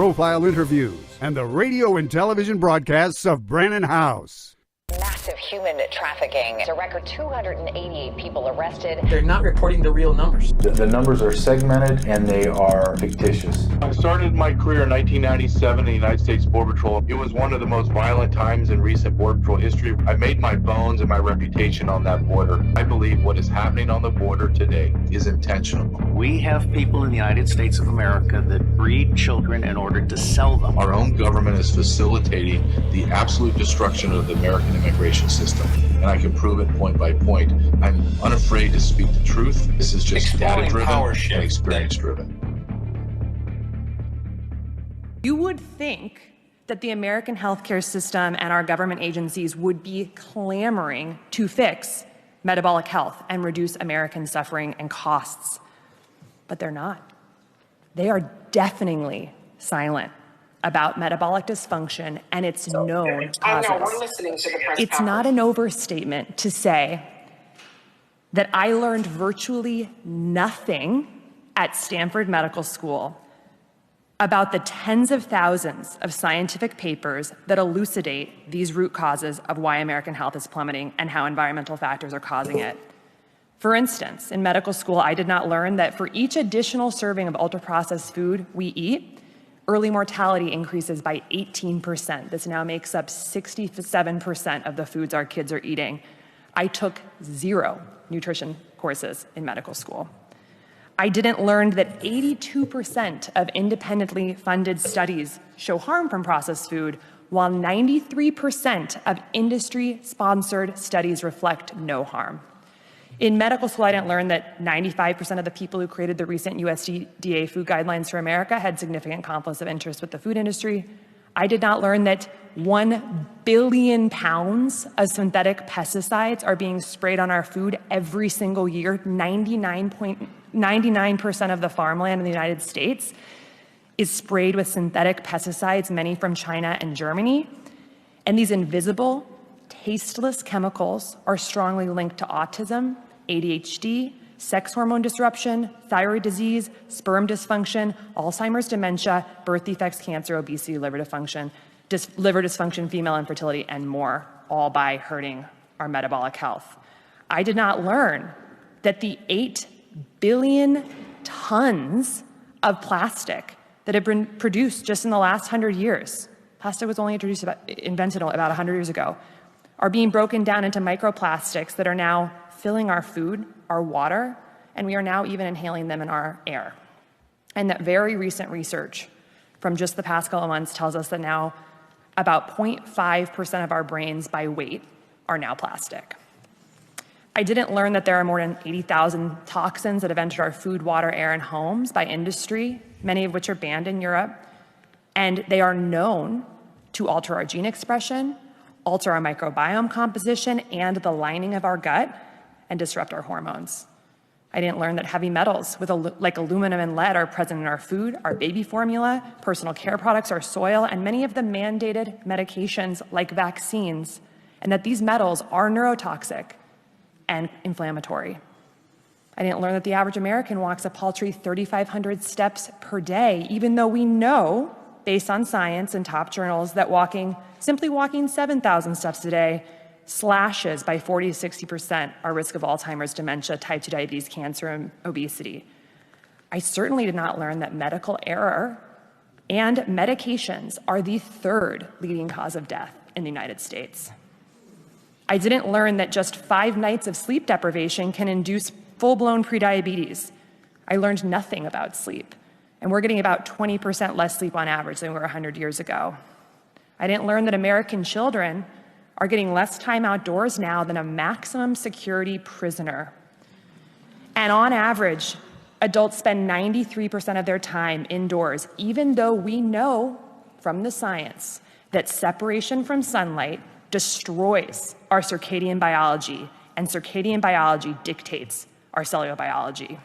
high-profile interviews, and the radio and television broadcasts of Brannon House. Massive human trafficking. It's a record 288 people arrested. They're not reporting the real numbers. The numbers are segmented and they are fictitious. I started my career in 1997 in the United States Border Patrol. It was one of the most violent times in recent Border Patrol history. I made my bones and my reputation on that border. I believe what is happening on the border today is intentional. We have people in the United States of America that breed children in order to sell them. Our own government is facilitating the absolute destruction of the American immigration system, and I can prove it point by point. I'm unafraid to speak the truth. This is just data-driven and experience-driven. You would think that the American healthcare system and our government agencies would be clamoring to fix metabolic health and reduce American suffering and costs, but they're not. They are deafeningly silent about metabolic dysfunction and its known causes. I know, we're listening to the press It's not an overstatement to say that I learned virtually nothing at Stanford Medical School about the tens of thousands of scientific papers that elucidate these root causes of why American health is plummeting and how environmental factors are causing it. For instance, in medical school, I did not learn that for each additional serving of ultra-processed food we eat, early mortality increases by 18%. This now makes up 67% of the foods our kids are eating. I took 0 nutrition courses in medical school. I didn't learn that 82% of independently funded studies show harm from processed food, while 93% of industry-sponsored studies reflect no harm. In medical school, I didn't learn that 95% of the people who created the recent USDA food guidelines for America had significant conflicts of interest with the food industry. I did not learn that 1 billion pounds of synthetic pesticides are being sprayed on our food every single year. 99% of the farmland in the United States is sprayed with synthetic pesticides, many from China and Germany. And these invisible, tasteless chemicals are strongly linked to autism, ADHD, sex hormone disruption, thyroid disease, sperm dysfunction, Alzheimer's, dementia, birth defects, cancer, obesity, liver dysfunction, female infertility, and more, all by hurting our metabolic health. I did not learn that the 8 billion tons of plastic that have been produced just in the last 100 years, plastic was only invented about 100 years ago, are being broken down into microplastics that are now filling our food, our water, and we are now even inhaling them in our air. And that very recent research from just the past couple of months tells us that now about 0.5% of our brains by weight are now plastic. I didn't learn that there are more than 80,000 toxins that have entered our food, water, air, and homes by industry, many of which are banned in Europe, and they are known to alter our gene expression, alter our microbiome composition and the lining of our gut, and disrupt our hormones. I didn't learn that heavy metals like aluminum and lead are present in our food, our baby formula, personal care products, our soil, and many of the mandated medications like vaccines, and that these metals are neurotoxic and inflammatory. I didn't learn that the average American walks a paltry 3,500 steps per day, even though we know, based on science and top journals, that simply walking 7,000 steps a day slashes by 40 to 60% our risk of Alzheimer's, dementia, type 2 diabetes, cancer, and obesity. I certainly did not learn that medical error and medications are the 3rd leading cause of death in the United States. I didn't learn that just 5 nights of sleep deprivation can induce full-blown prediabetes. I learned nothing about sleep, and we're getting about 20% less sleep on average than we were 100 years ago. I didn't learn that American children are getting less time outdoors now than a maximum security prisoner. And on average, adults spend 93% of their time indoors, even though we know from the science that separation from sunlight destroys our circadian biology, and circadian biology dictates our cellular biology.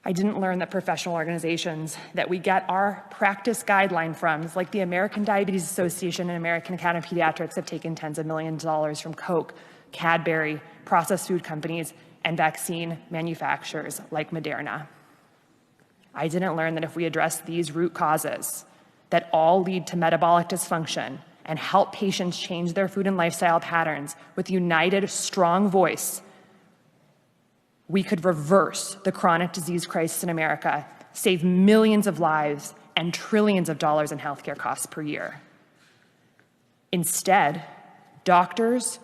I didn't learn that professional organizations that we get our practice guideline from, like the American Diabetes Association and American Academy of Pediatrics, have taken tens of millions of dollars from Coke, Cadbury, processed food companies, and vaccine manufacturers like Moderna. I didn't learn that if we address these root causes that all lead to metabolic dysfunction and help patients change their food and lifestyle patterns with united, strong voice, we could reverse the chronic disease crisis in America, save millions of lives and trillions of dollars in healthcare costs per year. Instead, doctors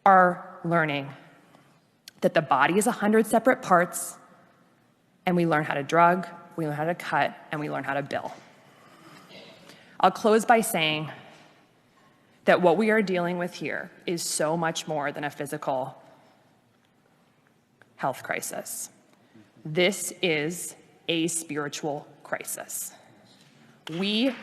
are learning that the body is 100 separate parts, and we learn how to drug, we learn how to cut, and we learn how to bill. I'll close by saying that what we are dealing with here is so much more than a physical health crisis. This is a spiritual crisis. We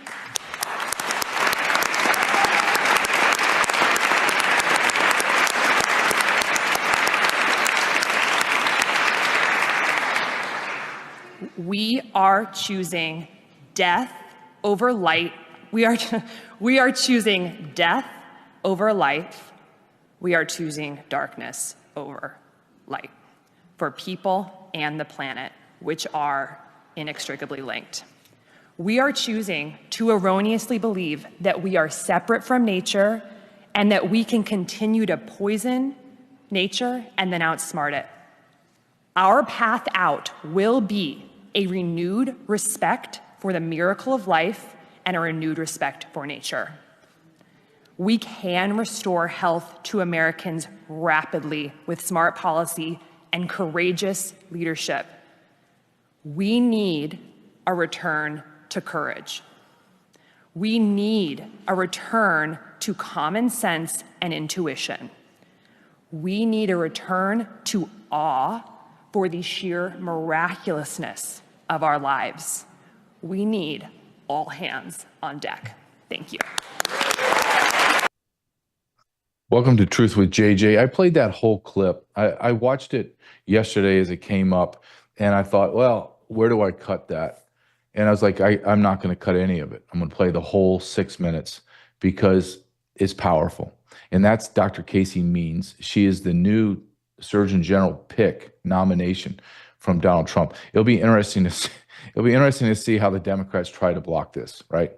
are choosing death over light. We are choosing death over life. We are choosing darkness over light for people and the planet, which are inextricably linked. We are choosing to erroneously believe that we are separate from nature and that we can continue to poison nature and then outsmart it. Our path out will be a renewed respect for the miracle of life and a renewed respect for nature. We can restore health to Americans rapidly with smart policy and courageous leadership. We need a return to courage. We need a return to common sense and intuition. We need a return to awe for the sheer miraculousness of our lives. We need all hands on deck. Thank you. Welcome to Truth with JJ. I played that whole clip. I watched it yesterday as it came up, and I thought, well, where do I cut that? And I was like, I'm not going to cut any of it. I'm going to play the whole 6 minutes because it's powerful. And that's Dr. Casey Means. She is the new Surgeon General pick nomination from Donald Trump. It'll be interesting to see how the Democrats try to block this, right?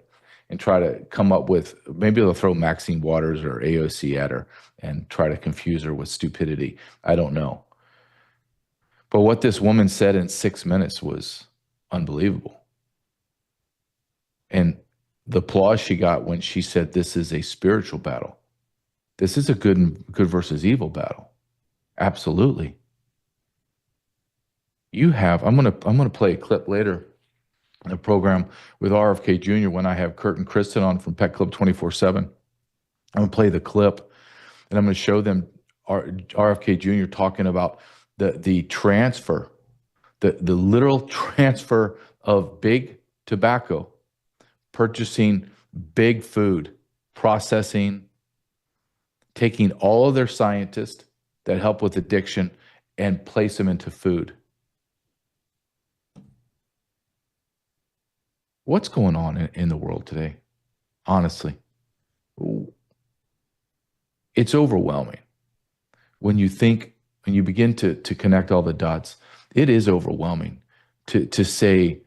And try to come up with, maybe they'll throw Maxine Waters or AOC at her and try to confuse her with stupidity. I don't know. But what this woman said in 6 minutes was unbelievable. And the applause she got when she said this is a spiritual battle. This is a good versus evil battle. Absolutely. I'm gonna play a clip later in the program with RFK Jr. when I have Kurt and Kristen on from Pet Club 24/7. I'm gonna play the clip and I'm gonna show them RFK Jr. talking about the transfer, the literal transfer of big tobacco, purchasing big food, processing, taking all of their scientists that help with addiction and place them into food. What's going on in the world today? Honestly, it's overwhelming. When you begin to connect all the dots, it is overwhelming to say,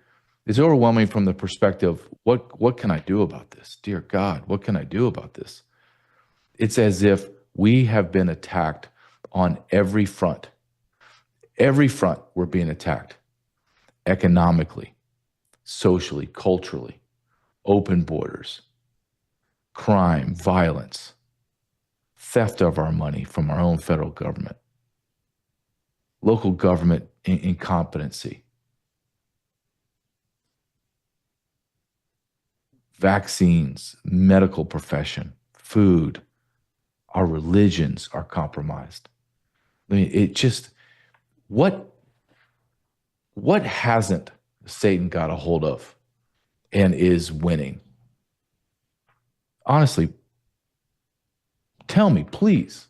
it's overwhelming from the perspective, what can I do about this? Dear God, what can I do about this? It's as if we have been attacked on every front. Every front we're being attacked. Economically, socially, culturally, open borders, crime, violence, theft of our money from our own federal government, local government incompetency, vaccines, medical profession, food, our religions are compromised. I mean, it just, what hasn't Satan got a hold of and is winning? Honestly, tell me, please.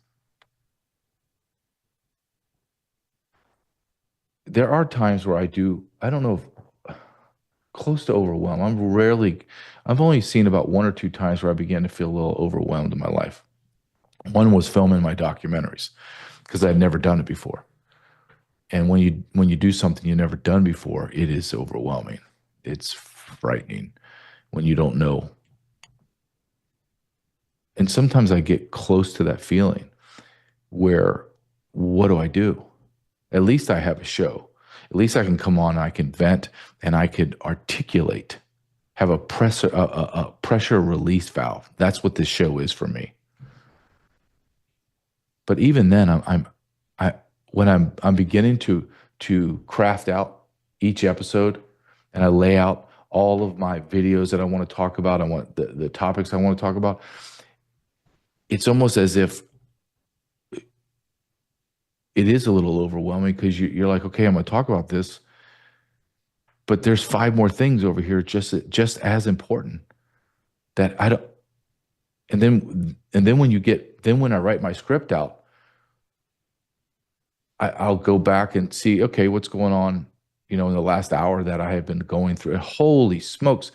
There are times where I don't know, close to overwhelmed. I've only seen about 1 or 2 times where I began to feel a little overwhelmed in my life. One was filming my documentaries because I'd never done it before. And when you do something you've never done before, it is overwhelming. It's frightening when you don't know. And sometimes I get close to that feeling where, what do I do? At least I have a show. At least I can come on and I can vent and I could articulate, have a pressure release valve. That's what this show is for me. But even then, when I'm beginning to craft out each episode, and I lay out all of my videos that I want to talk about, I want the topics I want to talk about. It's almost as if it is a little overwhelming because you're like, okay, I'm going to talk about this, but there's 5 more things over here just as important that I don't. And then when I write my script out, I'll go back and see, okay, what's going on, in the last hour that I have been going through. Holy smokes,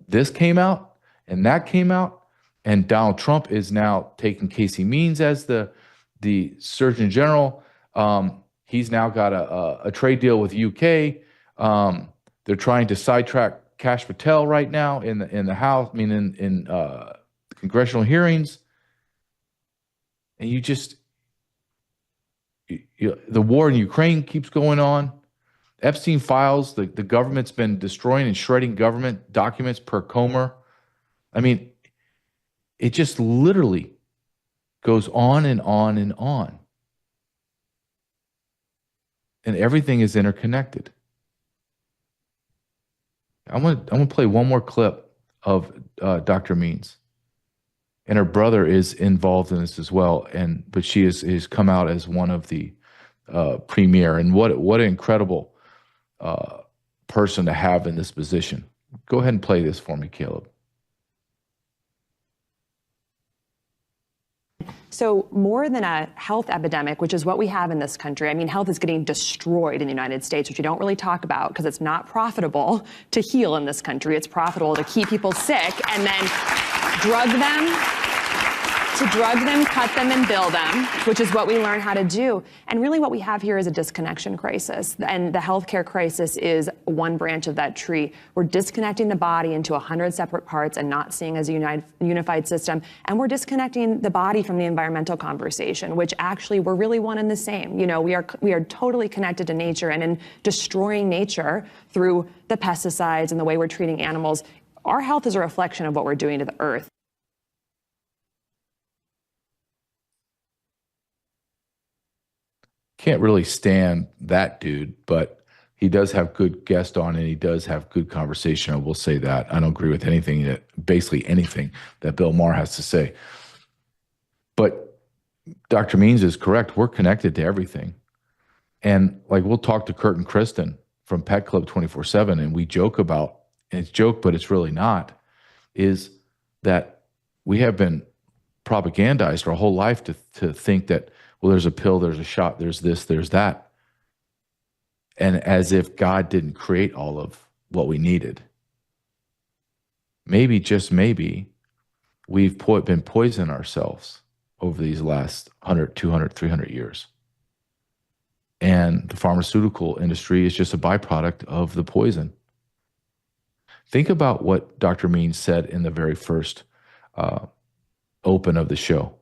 this came out and that came out. And Donald Trump is now taking Casey Means as the Surgeon General. He's now got a trade deal with UK. They're trying to sidetrack Kash Patel right now in the House. I mean, in congressional hearings. And the war in Ukraine keeps going on. Epstein files. The government's been destroying and shredding government documents per Comer. I mean, it just literally goes on and on and on. And everything is interconnected. I'm gonna play one more clip of Dr. Means. And her brother is involved in this as well. But she is come out as one of the premier. And what an incredible person to have in this position. Go ahead and play this for me, Caleb. So more than a health epidemic, which is what we have in this country, I mean, health is getting destroyed in the United States, which we don't really talk about because it's not profitable to heal in this country. It's profitable to keep people sick and then drug them, cut them, and bill them, which is what we learn how to do. And really what we have here is a disconnection crisis. And the healthcare crisis is one branch of that tree. We're disconnecting the body into 100 separate parts and not seeing as a unified system. And we're disconnecting the body from the environmental conversation, which actually we're really one and the same. We are totally connected to nature, and in destroying nature through the pesticides and the way we're treating animals, our health is a reflection of what we're doing to the earth. Can't really stand that dude, but he does have good guests on and he does have good conversation. I will say that. I don't agree with basically anything that Bill Maher has to say. But Dr. Means is correct. We're connected to everything. And like we'll talk to Kurt and Kristen from Pet Club 24/7 and we joke about, and it's joke, but it's really not, is that we have been propagandized our whole life to think that, well, there's a pill, there's a shot, there's this, there's that. And as if God didn't create all of what we needed. Maybe, just maybe, we've been poisoning ourselves over these last 100, 200, 300 years. And the pharmaceutical industry is just a byproduct of the poison. Think about what Dr. Means said in the very first open of the show.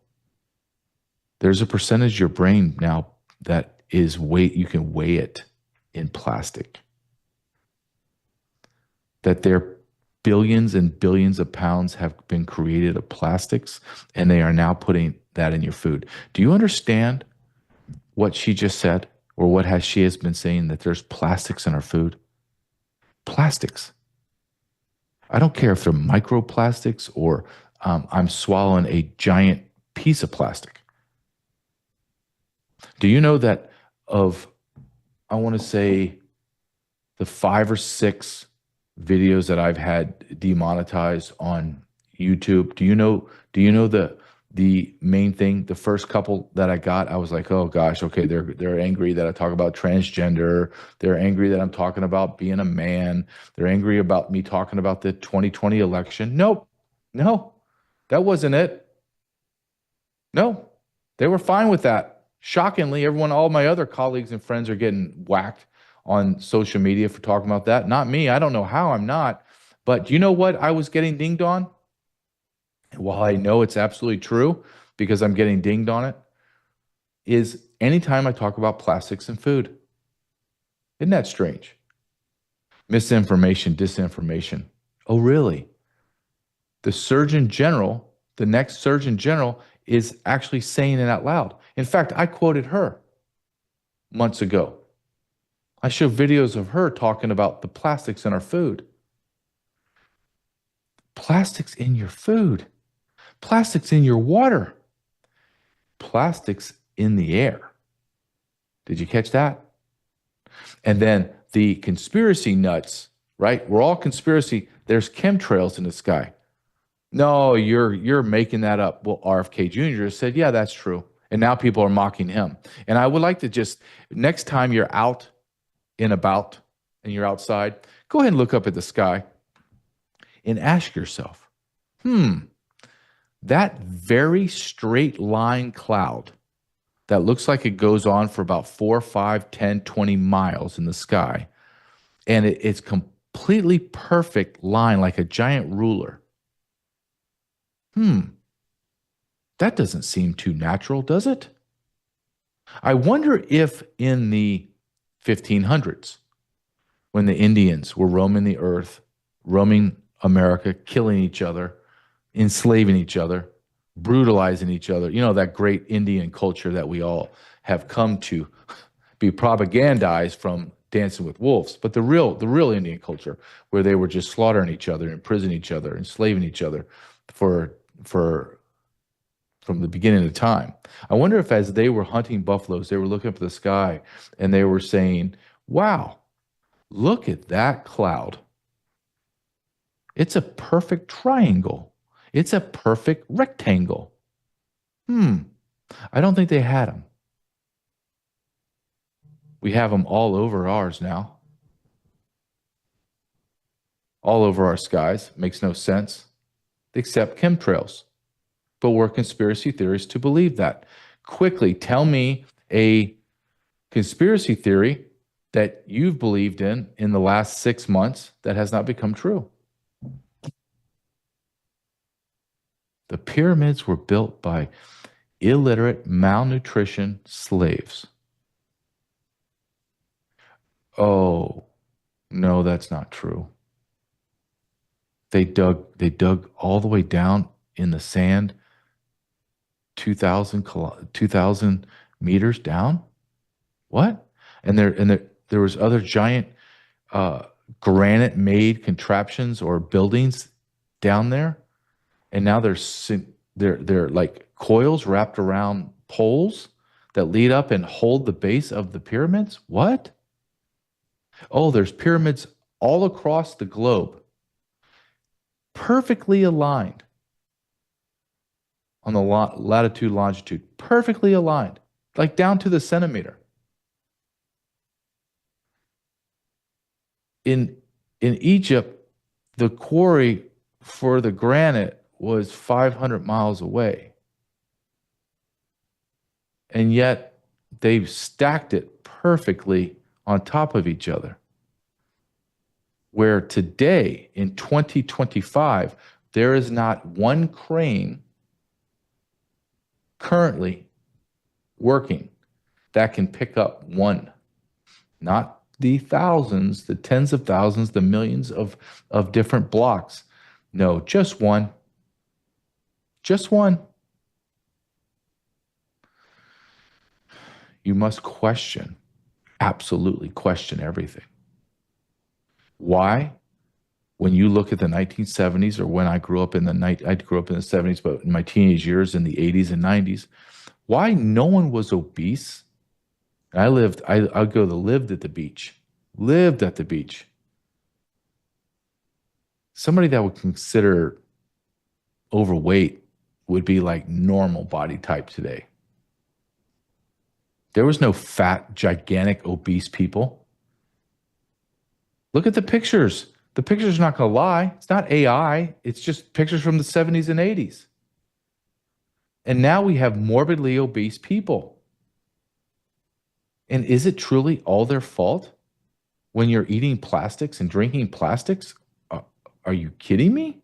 There's a percentage of your brain now that is you can weigh it in plastic. That there billions and billions of pounds have been created of plastics, and they are now putting that in your food. Do you understand what she just said, or she has been saying, that there's plastics in our food? Plastics. I don't care if they're microplastics or I'm swallowing a giant piece of plastic. Do you know that I want to say, the 5 or 6 videos that I've had demonetized on YouTube? Do you know the main thing? The first couple that I got, I was like, oh gosh, okay, they're angry that I talk about transgender. They're angry that I'm talking about being a man. They're angry about me talking about the 2020 election. Nope, no, that wasn't it. No, they were fine with that. Shockingly, all my other colleagues and friends are getting whacked on social media for talking about that. Not me. I don't know how I'm not. But do you know what I was getting dinged on? And while I know it's absolutely true because I'm getting dinged on it, is anytime I talk about plastics and food. Isn't that strange? Misinformation, disinformation. Oh, really? The Surgeon General, the next Surgeon General, is actually saying it out loud. In fact, I quoted her months ago. I show videos of her talking about the plastics in our food. Plastics in your food. Plastics in your water. Plastics in the air. Did you catch that? And then the conspiracy nuts, right? We're all conspiracy. There's chemtrails in the sky. No, you're making that up. Well, RFK Jr. said, yeah, that's true. And now people are mocking him. And I would like to just, next time you're out and about and you're outside, go ahead and look up at the sky and ask yourself, that very straight line cloud that looks like it goes on for about 4, 5, 10, 20 miles in the sky, and it's completely perfect line like a giant ruler. That doesn't seem too natural, does it? I wonder if in the 1500s, when the Indians were roaming the earth, roaming America, killing each other, enslaving each other, brutalizing each other, you know, that great Indian culture that we all have come to be propagandized from Dancing with Wolves, but the real Indian culture where they were just slaughtering each other, imprisoning each other, enslaving each other from the beginning of time. I wonder if as they were hunting buffaloes, they were looking up at the sky and they were saying, wow, look at that cloud. It's a perfect triangle. It's a perfect rectangle. I don't think they had them. We have them all over ours now. All over our skies. Makes no sense. Except chemtrails. But we're conspiracy theorists to believe that. Quickly, tell me a conspiracy theory that you've believed in the last 6 months that has not become true. The pyramids were built by illiterate, malnutrition slaves. Oh, no, that's not true. They dug all the way down in the sand, 2,000 meters down. What? And there was other giant granite-made contraptions or buildings down there, and now they're like coils wrapped around poles that lead up and hold the base of the pyramids. What? Oh, there's pyramids all across the globe, perfectly aligned on the latitude, longitude, perfectly aligned, like down to the centimeter. In Egypt, the quarry for the granite was 500 miles away. And yet they've stacked it perfectly on top of each other. Where today, in 2025, there is not one crane currently working that can pick up one, not the thousands, the tens of thousands, the millions of different blocks. No, just one. Just one. You must question, absolutely question everything. Why? When you look at the 1970s, or when I grew up in the 70s, but in my teenage years in the 80s and 90s, why no one was obese? I lived at the beach. Lived at the beach. Somebody that would consider overweight would be like normal body type today. There was no fat, gigantic, obese people. Look at the pictures. The pictures are not going to lie. It's not AI. It's just pictures from the 70s and 80s. And now we have morbidly obese people. And is it truly all their fault when you're eating plastics and drinking plastics? Are you kidding me?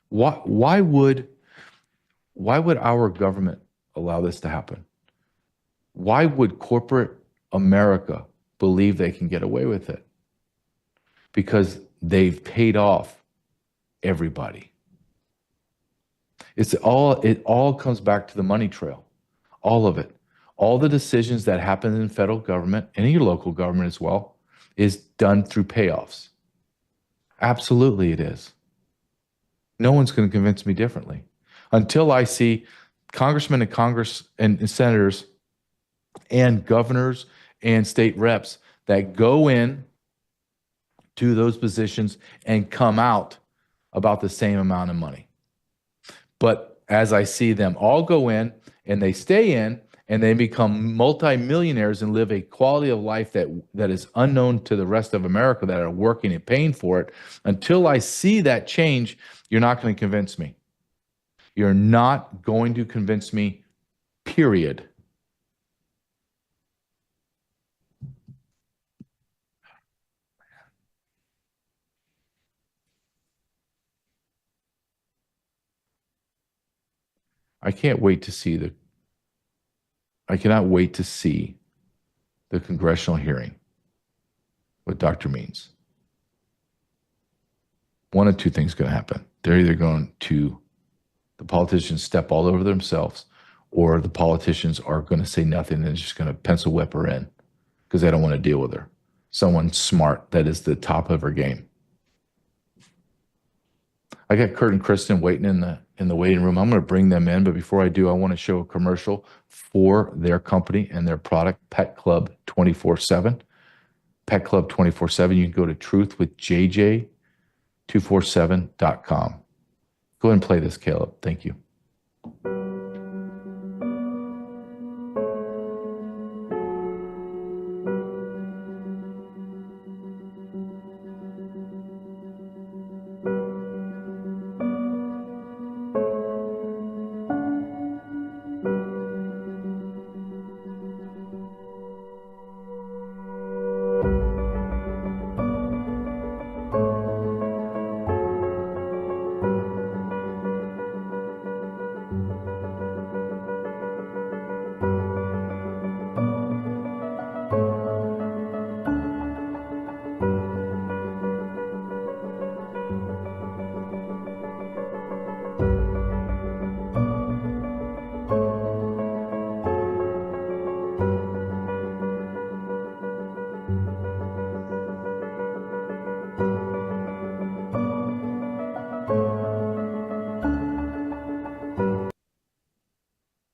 Why would our government allow this to happen? Why would corporate America believe they can get away with it? Because they've paid off everybody. It all comes back to the money trail. All of it. All the decisions that happen in federal government and in your local government as well is done through payoffs. Absolutely it is. No one's going to convince me differently. Until I see congressmen and Congress and senators and governors and state reps that go in to those positions and come out about the same amount of money. But as I see them all go in and they stay in and they become multimillionaires and live a quality of life that is unknown to the rest of America that are working and paying for it, until I see that change, you're not going to convince me. You're not going to convince me, period. I cannot wait to see the congressional hearing with Dr. Means. One of two things is going to happen. They're either going to, the politicians step all over themselves, or the politicians are going to say nothing and just going to pencil whip her in because they don't want to deal with her. Someone smart that is the top of her game. I got Kurt and Kristen waiting in the waiting room. I'm going to bring them in, but before I do, I want to show a commercial for their company and their product, Pet Club 24/7. Pet Club 24/7. You can go to truthwithjj247.com. Go ahead and play this, Caleb. Thank you.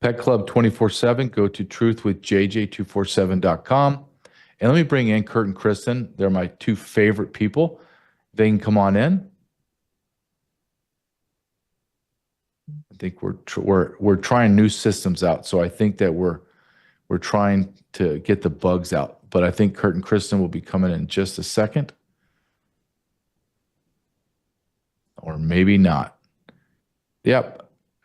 Pet Club 24/7. Go to truthwithjj247.com. And let me bring in Kurt and Kristen. They're my two favorite people. They can come on in. I think we're trying new systems out, so I think that we're trying to get the bugs out. But I think Kurt and Kristen will be coming in just a second, or maybe not. Yep.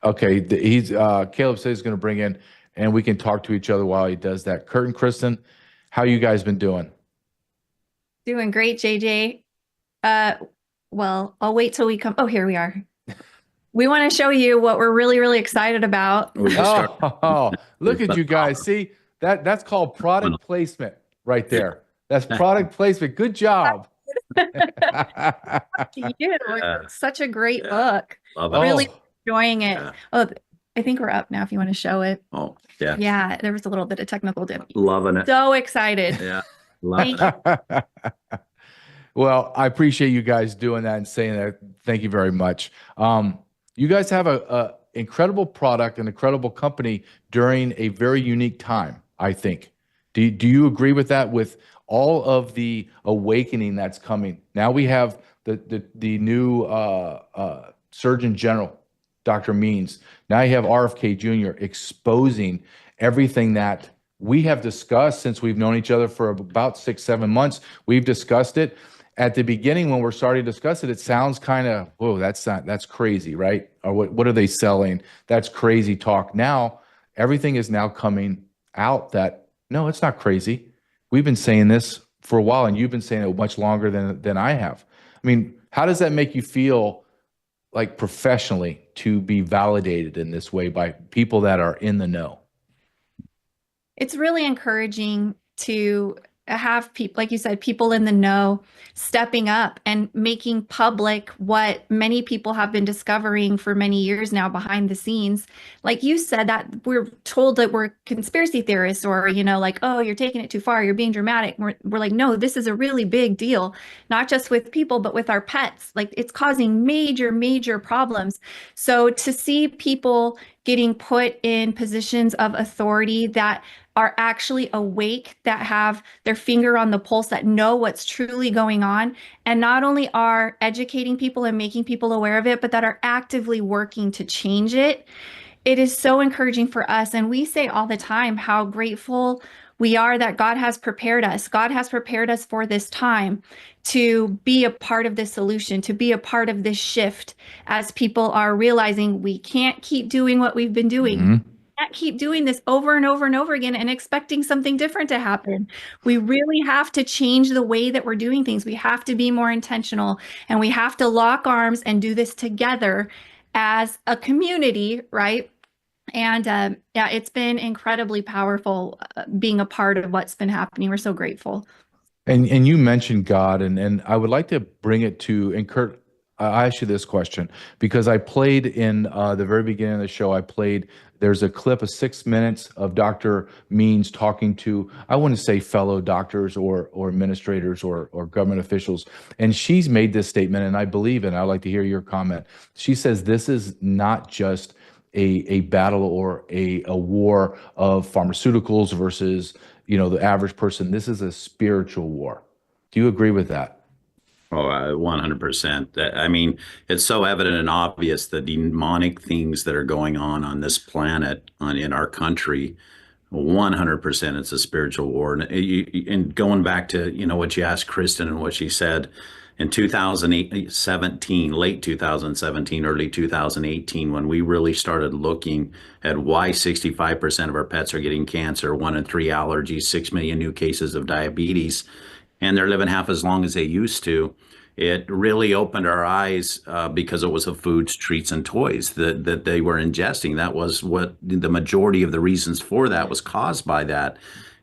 Okay, Caleb says he's going to bring in, and we can talk to each other while he does that. Kurt and Kristen, how you guys been doing? Doing great, JJ. Well, I'll wait till we come. Oh, here we are. We want to show you what we're really, really excited about. Oh, look at you guys. See, that's called product placement right there. That's product placement. Good job. You. Such a great book. Really enjoying it. Yeah. Oh, I think we're up now if you want to show it. Oh, yeah. Yeah, there was a little bit of technical difficulty. Loving it. So excited. Yeah. Loving it. Well, I appreciate you guys doing that and saying that. Thank you very much. You guys have a incredible product, an incredible company during a very unique time, I think. Do you agree with that, with all of the awakening that's coming? Now we have the new Surgeon General, Dr. Means. Now you have RFK Jr. exposing everything that we have discussed since we've known each other for about 6-7 months. We've discussed it. at the beginning when we're starting to discuss it, it sounds kind of, whoa, that's crazy, right? Or what are they selling? That's crazy talk. Now, everything is now coming out that, no, it's not crazy. We've been saying this for a while, and you've been saying it much longer than I have. I mean, how does that make you feel, like professionally, to be validated in this way by people that are in the know? It's really encouraging to have people, like you said, people in the know stepping up and making public what many people have been discovering for many years now behind the scenes. Like you said, that we're told that we're conspiracy theorists, or, like, oh, you're taking it too far, you're being dramatic. We're like, no, this is a really big deal, not just with people, but with our pets. Like, it's causing major, major problems. So to see people getting put in positions of authority that are actually awake, that have their finger on the pulse, that know what's truly going on, and not only are educating people and making people aware of it, but that are actively working to change it. It is so encouraging for us. And we say all the time how grateful we are that God has prepared us. God has prepared us for this time to be a part of this solution, to be a part of this shift, as people are realizing we can't keep doing what we've been doing. Mm-hmm. Can't keep doing this over and over and over again and expecting something different to happen. We really have to change the way that we're doing things. We have to be more intentional, and we have to lock arms and do this together as a community, right? And yeah, it's been incredibly powerful being a part of what's been happening. We're so grateful. And you mentioned God, and I would like to bring it to, and Kurt, I asked you this question because I played in the very beginning of the show, there's a clip of 6 minutes of Dr. Means talking to, I want to say, fellow doctors or administrators or government officials. And she's made this statement, and I believe it. I'd like to hear your comment. She says this is not just a battle or a war of pharmaceuticals versus, the average person. This is a spiritual war. Do you agree with that? Oh, 100%. I mean, it's so evident and obvious the demonic things that are going on this planet, in our country. 100%, it's a spiritual war. And going back to what you asked Kristen and what she said in 2017, late 2017, early 2018, when we really started looking at why 65% of our pets are getting cancer, 1 in 3 allergies, 6 million new cases of diabetes, and they're living half as long as they used to. It really opened our eyes because it was of foods, treats, and toys that they were ingesting. That was what the majority of the reasons for that was caused by that,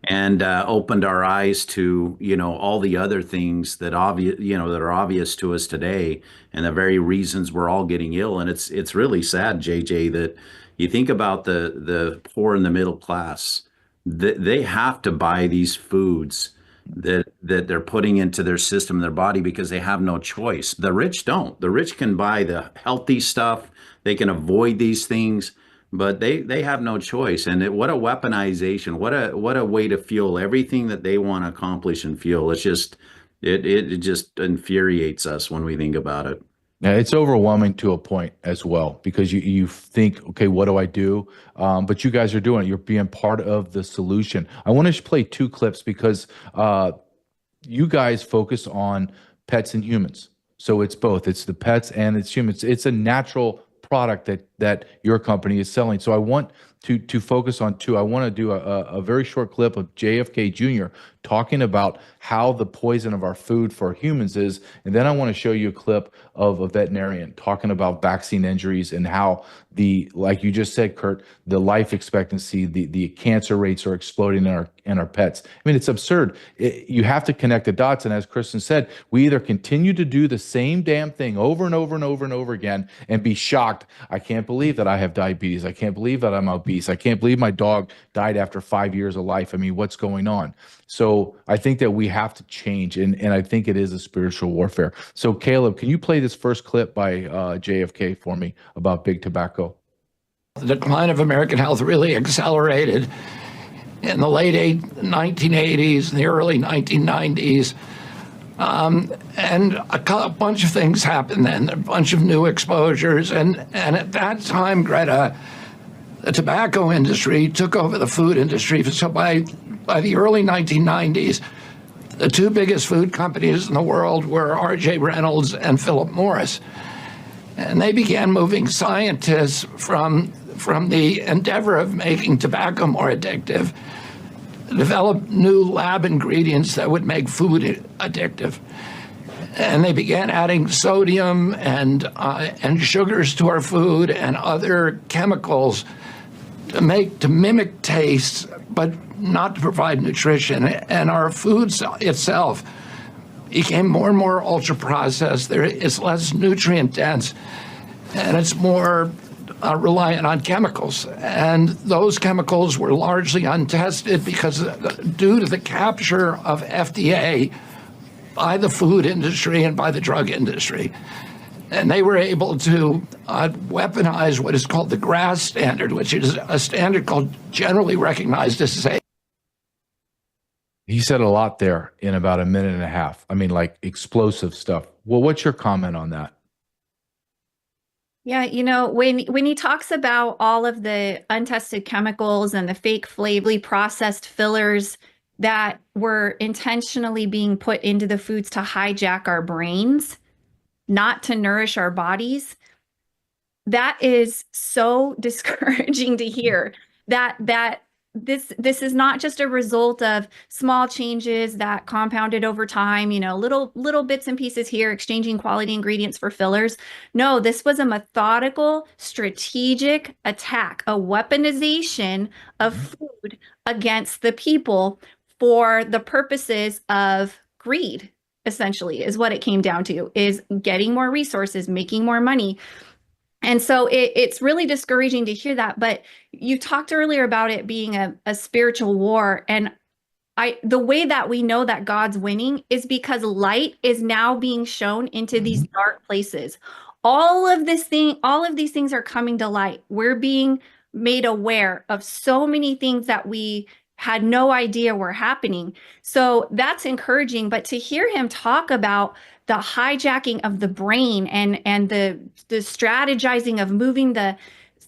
and opened our eyes to all the other things that that are obvious to us today, and the very reasons we're all getting ill. And it's really sad, JJ, that you think about the poor and the middle class. They have to buy these foods that they're putting into their system, their body, because they have no choice. The rich don't. The rich can buy the healthy stuff. They can avoid these things, but they have no choice. And what a weaponization, what a way to fuel everything that they want to accomplish and fuel. It's just, it just infuriates us when we think about it. Yeah, it's overwhelming to a point as well, because you think, okay, what do I do? But you guys are doing it. You're being part of the solution. I want to play 2 clips because you guys focus on pets and humans. So it's both. It's the pets and it's humans. It's a natural product that your company is selling. So I want to focus on 2. I want to do a very short clip of JFK Jr. talking about how the poison of our food for humans is. And then I want to show you a clip of a veterinarian talking about vaccine injuries and how like you just said, Kurt, the life expectancy, the cancer rates are exploding in our pets. I mean, it's absurd. You have to connect the dots. And as Kristen said, we either continue to do the same damn thing over and over and over and over again and be shocked. I can't believe that I have diabetes. I can't believe that I'm obese. I can't believe my dog died after 5 years of life. I mean, what's going on? So I think that we have to change, and I think it is a spiritual warfare. So Caleb, can you play this first clip by JFK for me about big tobacco? The decline of American health really accelerated in the late 1980s and the early 1990s. And a bunch of things happened then, a bunch of new exposures. And at that time, Greta, the tobacco industry took over the food industry. So by the early 1990s, The two biggest food companies in the world were R.J. Reynolds and Philip Morris. And they began moving scientists from the endeavor of making tobacco more addictive, develop new lab ingredients that would make food addictive. And they began adding sodium and sugars to our food and other chemicals to mimic taste, but not to provide nutrition. And our food itself became more and more ultra processed. It's less nutrient dense, and it's more reliant on chemicals. And those chemicals were largely untested because due to the capture of FDA by the food industry and by the drug industry. And they were able to weaponize what is called the GRAS standard, which is a standard generally recognized as safe. He said a lot there in about a minute and a half. I mean, like explosive stuff. Well, what's your comment on that? Yeah, when he talks about all of the untested chemicals and the fake flavorfully processed fillers that were intentionally being put into the foods to hijack our brains, not to nourish our bodies, that is so discouraging to hear. That this is not just a result of small changes that compounded over time, little bits and pieces here, exchanging quality ingredients for fillers. No, this was a methodical, strategic attack, a weaponization of food against the people for the purposes of greed, essentially, is what it came down to, is getting more resources, making more money. And so it's really discouraging to hear that. But you talked earlier about it being a spiritual war. And the way that we know that God's winning is because light is now being shown into these dark places. All of these things are coming to light. We're being made aware of so many things that we had no idea were happening. So that's encouraging. But to hear him talk about the hijacking of the brain and the strategizing of moving the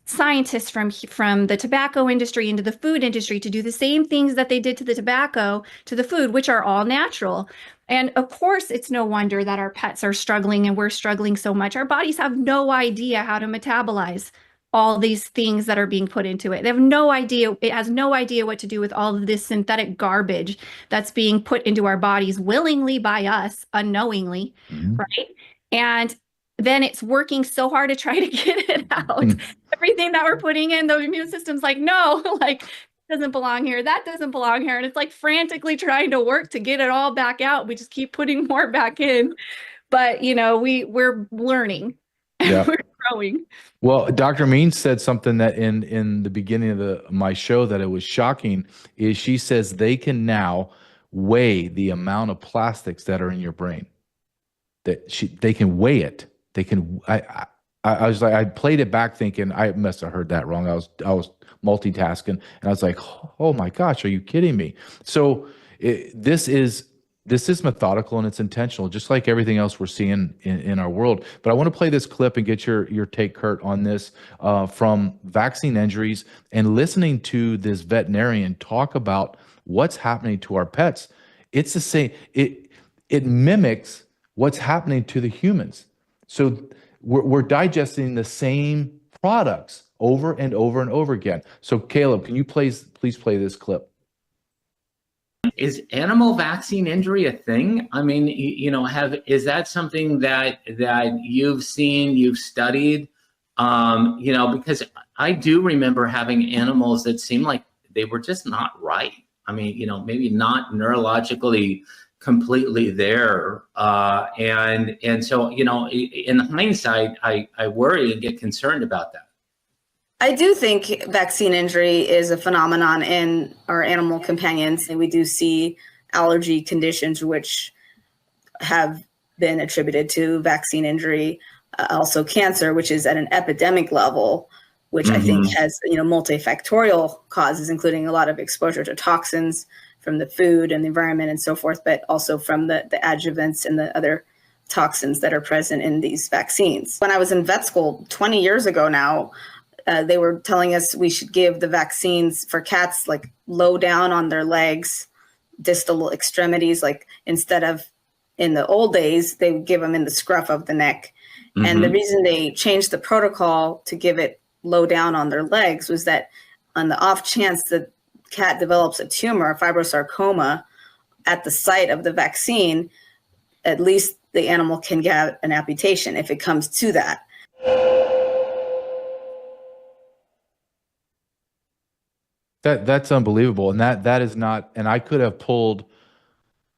scientists from the tobacco industry into the food industry to do the same things that they did to the tobacco, to the food, which are all natural. And of course, it's no wonder that our pets are struggling and we're struggling so much. Our bodies have no idea how to metabolize all these things that are being put into it. They have no idea. It has no idea what to do with all of this synthetic garbage that's being put into our bodies willingly by us, unknowingly, right? And then it's working so hard to try to get it out. Everything that we're putting in, the immune system's like, no, like, doesn't belong here. That doesn't belong here. And it's like frantically trying to work to get it all back out. We just keep putting more back in. But, we're learning. Yeah. We're growing. Well, Dr. Means said something that in the beginning of my show that it was shocking, is she says they can now weigh the amount of plastics that are in your brain. They can weigh it. They can. I was like, I played it back thinking I must have heard that wrong. I was multitasking and I was like, oh my gosh, are you kidding me? So this is methodical and it's intentional, just like everything else we're seeing in our world. But I want to play this clip and get your take, Kurt, on this from vaccine injuries and listening to this veterinarian talk about what's happening to our pets. It's the same. It mimics what's happening to the humans. So we're digesting the same products over and over and over again. So Caleb, can you please play this clip? Is animal vaccine injury a thing? I mean, is that something that you've seen, you've studied? Because I do remember having animals that seemed like they were just not right. I mean, maybe not neurologically completely there. And so, in hindsight, I worry and get concerned about that. I do think vaccine injury is a phenomenon in our animal companions, and we do see allergy conditions which have been attributed to vaccine injury. Also cancer, which is at an epidemic level, which I think has multifactorial causes, including a lot of exposure to toxins from the food and the environment and so forth, but also from the adjuvants and the other toxins that are present in these vaccines. When I was in vet school 20 years ago now, they were telling us we should give the vaccines for cats like low down on their legs distal extremities. Like instead of in the old days, they would give them in the scruff of the neck. Mm-hmm. And the reason they changed the protocol to give it low down on their legs was that on the off chance the cat develops a tumor, a fibrosarcoma, at the site of the vaccine, at least the animal can get an amputation if it comes to that. That's unbelievable. And that is not, and I could have pulled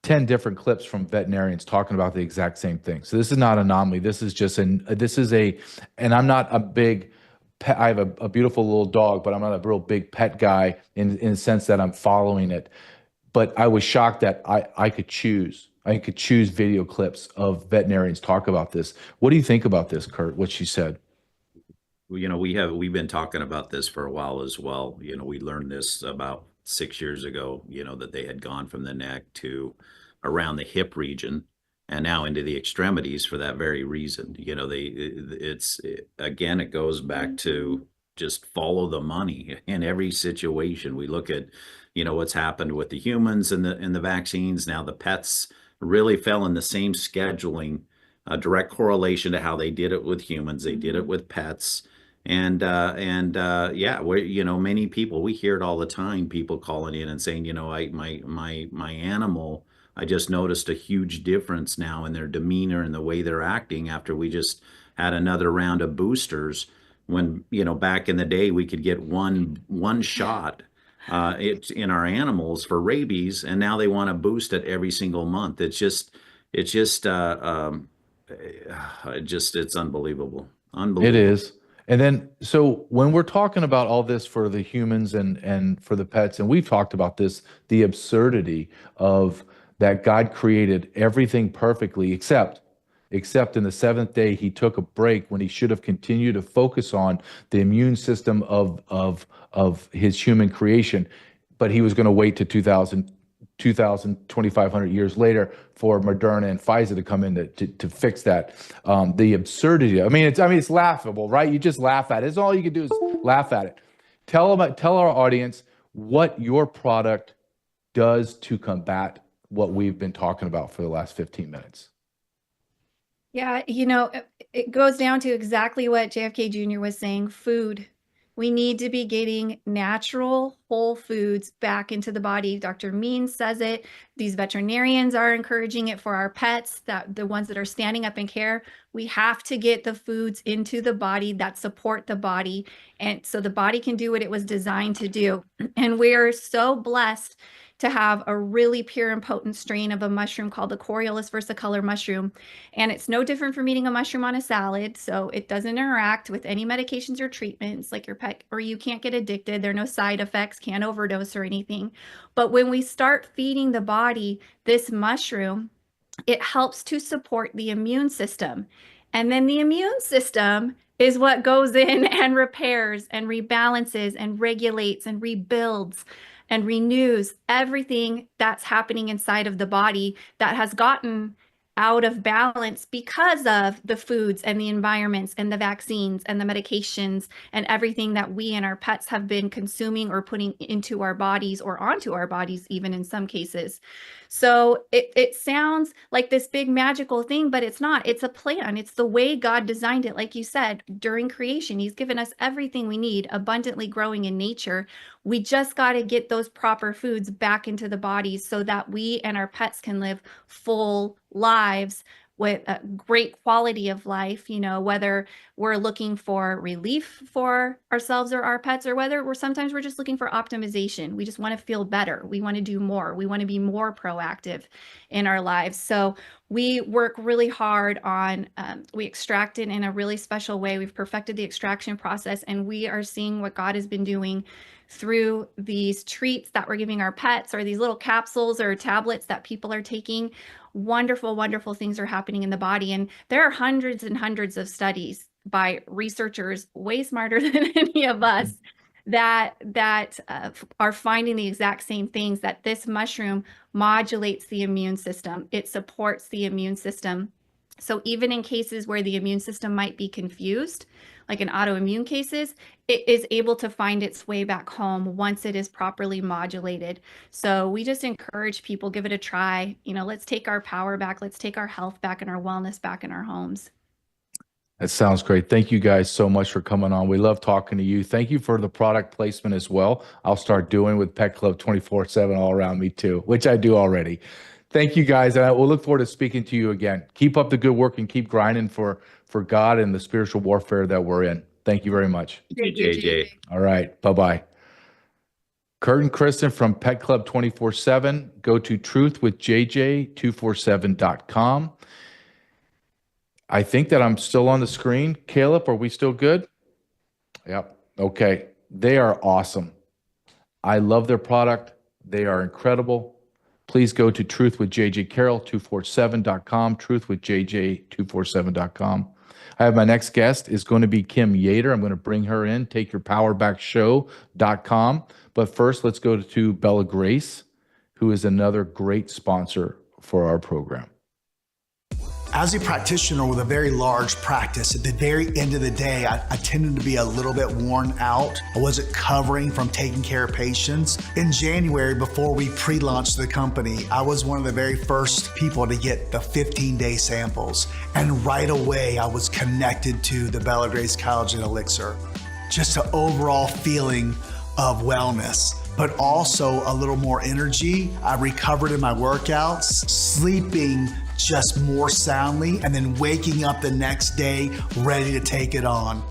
10 different clips from veterinarians talking about the exact same thing. So this is not an anomaly. This is just and I'm not a big pet, I have a beautiful little dog, but I'm not a real big pet guy in the sense that I'm following it. But I was shocked that I could choose video clips of veterinarians talk about this. What do you think about this, Kurt, what she said? You know, we've been talking about this for a while as well. You know, we learned this about 6 years ago, you know, that they had gone from the neck to around the hip region and now into the extremities for that very reason. You know, again, it goes back to just follow the money in every situation. We look at, you know, what's happened with the humans and the vaccines. Now the pets really fell in the same scheduling, a direct correlation to how they did it with humans. They did it with pets. And yeah, you know, many people, we hear it all the time, people calling in and saying, you know, my animal, I just noticed a huge difference now in their demeanor and the way they're acting after we just had another round of boosters. When, you know, back in the day, we could get one shot in our animals for rabies, and now they want to boost it every single month. It's unbelievable. Unbelievable. It is. And then, so when we're talking about all this for the humans and for the pets, and we've talked about this, the absurdity of that God created everything perfectly, except in the seventh day, he took a break when he should have continued to focus on the immune system of his human creation. But he was going to wait to 2,500 years later for Moderna and Pfizer to come in to fix that. The absurdity. I mean, it's laughable, right? You just laugh at it. It's all you can do is laugh at it. Tell our audience what your product does to combat what we've been talking about for the last 15 minutes. Yeah, you know, it goes down to exactly what JFK Jr. was saying, food. We need to be getting natural whole foods back into the body. Dr. Means says it. These veterinarians are encouraging it for our pets, that the ones that are standing up in care. We have to get the foods into the body that support the body, and so the body can do what it was designed to do. And we're so blessed to have a really pure and potent strain of a mushroom called the Coriolis versicolor mushroom. And it's no different from eating a mushroom on a salad. So it doesn't interact with any medications or treatments like your pet, or you can't get addicted. There are no side effects, can't overdose or anything. But when we start feeding the body this mushroom, it helps to support the immune system. And then the immune system is what goes in and repairs and rebalances and regulates and rebuilds and renews everything that's happening inside of the body that has gotten out of balance because of the foods and the environments and the vaccines and the medications and everything that we and our pets have been consuming or putting into our bodies or onto our bodies, even in some cases. So it sounds like this big magical thing, but it's not. It's a plan. It's the way God designed it. Like you said, during creation, he's given us everything we need, abundantly growing in nature. We just got to get those proper foods back into the bodies so that we and our pets can live full lives with a great quality of life, you know, whether we're looking for relief for ourselves or our pets, or whether we're just looking for optimization. We just want to feel better. We want to do more. We want to be more proactive in our lives. So we work really hard on, we extract it in a really special way. We've perfected the extraction process, and we are seeing what God has been doing through these treats that we're giving our pets, or these little capsules or tablets that people are taking. Wonderful, wonderful things are happening in the body. And there are hundreds and hundreds of studies by researchers way smarter than any of us that are finding the exact same things, that this mushroom modulates the immune system. It supports the immune system. So even in cases where the immune system might be confused, like in autoimmune cases, it is able to find its way back home once it is properly modulated. So we just encourage people, give it a try. Let's take our power back. Let's take our health back and our wellness back in our homes. That sounds great. Thank you guys so much for coming on. We love talking to you. Thank you for the product placement as well. I'll start doing with Pet Club 24/7 all around me too, which I do already. Thank you guys. And we'll look forward to speaking to you again. Keep up the good work and keep grinding for God and the spiritual warfare that we're in. Thank you very much. Thank you, JJ. All right. Bye-bye. Kurt and Kristen from Pet Club 24/7. Go to truthwithjj247.com. I think that I'm still on the screen. Caleb, are we still good? Yep. Okay. They are awesome. I love their product. They are incredible. Please go to truthwithjjcarrell247.com, truthwithjj247.com. I have my next guest is going to be Kim Yater. I'm going to bring her in, takeyourpowerbackshow.com. But first, let's go to Bella Grace, who is another great sponsor for our program. As a practitioner with a very large practice, at the very end of the day, I tended to be a little bit worn out. I wasn't covering from taking care of patients. In January, before we pre-launched the company, I was one of the very first people to get the 15-day samples. And right away, I was connected to the Bella Grace Collagen Elixir. Just an overall feeling of wellness, but also a little more energy. I recovered in my workouts, sleeping just more soundly, and then waking up the next day ready to take it on.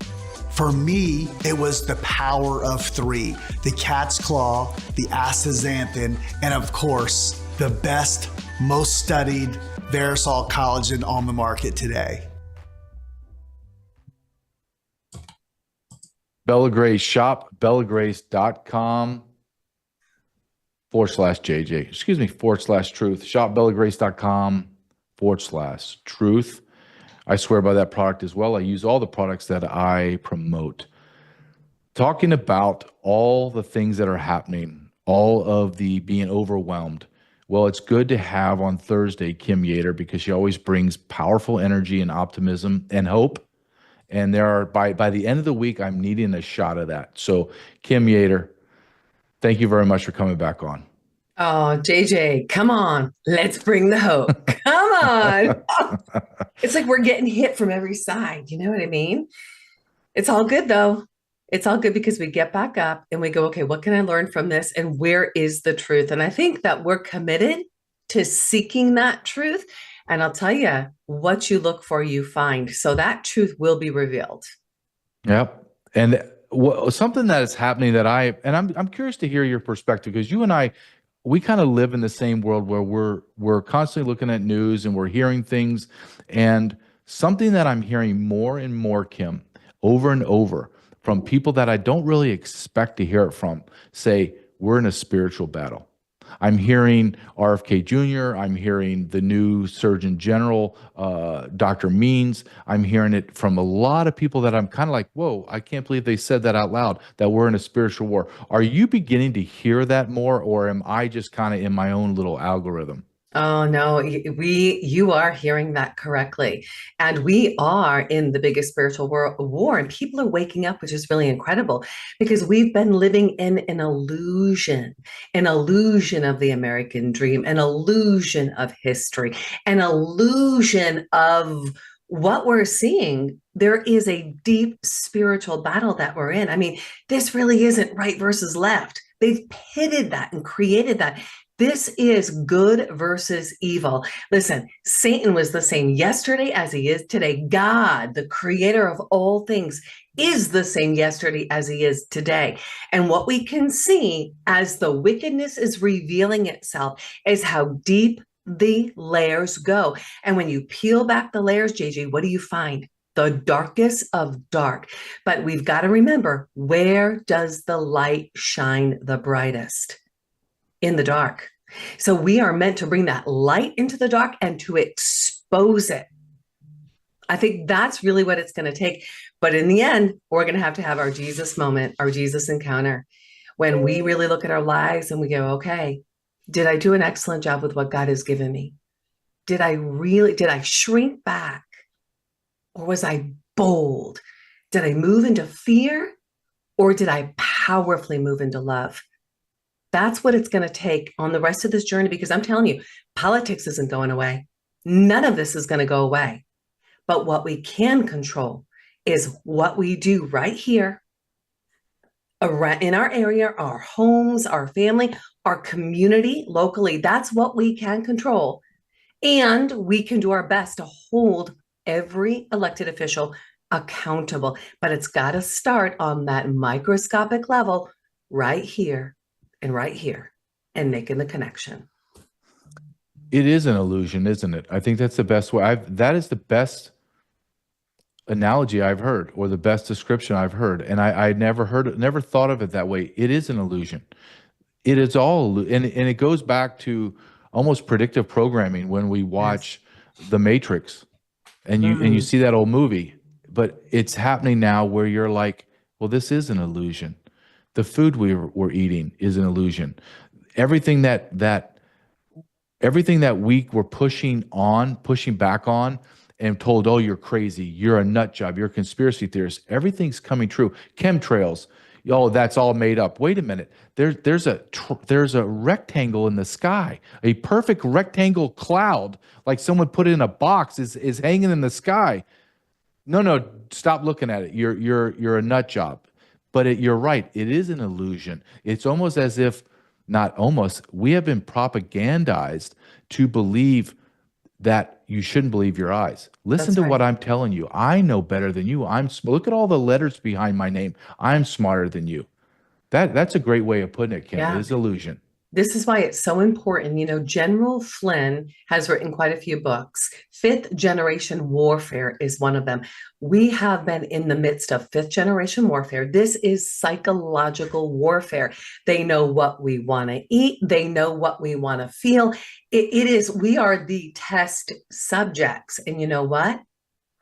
For me, it was the power of three: the cat's claw, the astaxanthin, and of course, the best, most studied Verisol collagen on the market today. Bella Grace, shop bellagrace.com/JJ. Excuse me, /truth. Shop bellagrace.com/truth. I swear by that product as well. I use all the products that I promote. Talking about all the things that are happening, all of the being overwhelmed. Well, it's good to have on Thursday Kim Yater, because she always brings powerful energy and optimism and hope. And there are, by the end of the week, I'm needing a shot of that. So Kim Yater, thank you very much for coming back on. Oh, JJ, come on. Let's bring the hope. Come on. It's like we're getting hit from every side. You know what I mean? It's all good, though. It's all good because we get back up and we go, okay, what can I learn from this? And where is the truth? And I think that we're committed to seeking that truth. And I'll tell you, what you look for, you find. So that truth will be revealed. Yep. And something that is happening that I'm curious to hear your perspective, because you and I, we kind of live in the same world where we're constantly looking at news and we're hearing things. And something that I'm hearing more and more, Kim, over and over from people that I don't really expect to hear it from, say, we're in a spiritual battle. I'm hearing RFK Jr., I'm hearing the new Surgeon General, Dr. Means. I'm hearing it from a lot of people that I'm kind of like, whoa, I can't believe they said that out loud, that we're in a spiritual war. Are you beginning to hear that more, or am I just kind of in my own little algorithm? Oh, no, you are hearing that correctly. And we are in the biggest spiritual war, and people are waking up, which is really incredible, because we've been living in an illusion of the American dream, an illusion of history, an illusion of what we're seeing. There is a deep spiritual battle that we're in. I mean, this really isn't right versus left. They've pitted that and created that. This is good versus evil. Listen, Satan was the same yesterday as he is today. God, the creator of all things, is the same yesterday as he is today. And what we can see as the wickedness is revealing itself is how deep the layers go. And when you peel back the layers, JJ, what do you find? The darkest of dark. But we've got to remember, where does the light shine the brightest? In the dark. So we are meant to bring that light into the dark and to expose it. I think that's really what it's going to take. But in the end, we're going to have our Jesus moment, our Jesus encounter, when we really look at our lives and we go, okay, did I do an excellent job with what God has given me? did I shrink back, or was I bold? Did I move into fear, or did I powerfully move into love? That's what it's going to take on the rest of this journey, because I'm telling you, politics isn't going away. None of this is going to go away. But what we can control is what we do right here in our area, our homes, our family, our community, locally. That's what we can control. And we can do our best to hold every elected official accountable. But it's got to start on that microscopic level right here and making the connection. It is an illusion, isn't it? I think that's the best way. That is the best analogy I've heard, or the best description I've heard. And I never thought of it that way. It is an illusion. It is all, and it goes back to almost predictive programming when we watch The Matrix, and you see that old movie. But it's happening now where you're like, well, this is an illusion. The food we're eating is an illusion. Everything that we were pushing back on, and told, oh, you're crazy, you're a nut job, you're a conspiracy theorist. Everything's coming true. Chemtrails, oh, that's all made up. Wait a minute. There's a rectangle in the sky, a perfect rectangle cloud, like someone put it in a box, is hanging in the sky. No, stop looking at it. You're a nut job. But you're right. It is an illusion. It's almost as if, not almost, we have been propagandized to believe that you shouldn't believe your eyes. Listen to what I'm telling you. I know better than you. Look at all the letters behind my name. I'm smarter than you. That's a great way of putting it, Kim. It is illusion. This is why it's so important. You know, General Flynn has written quite a few books. Fifth generation warfare is one of them. We have been in the midst of fifth generation warfare. This is psychological warfare. They know what we want to eat. They know what we want to feel. We are the test subjects. And you know what?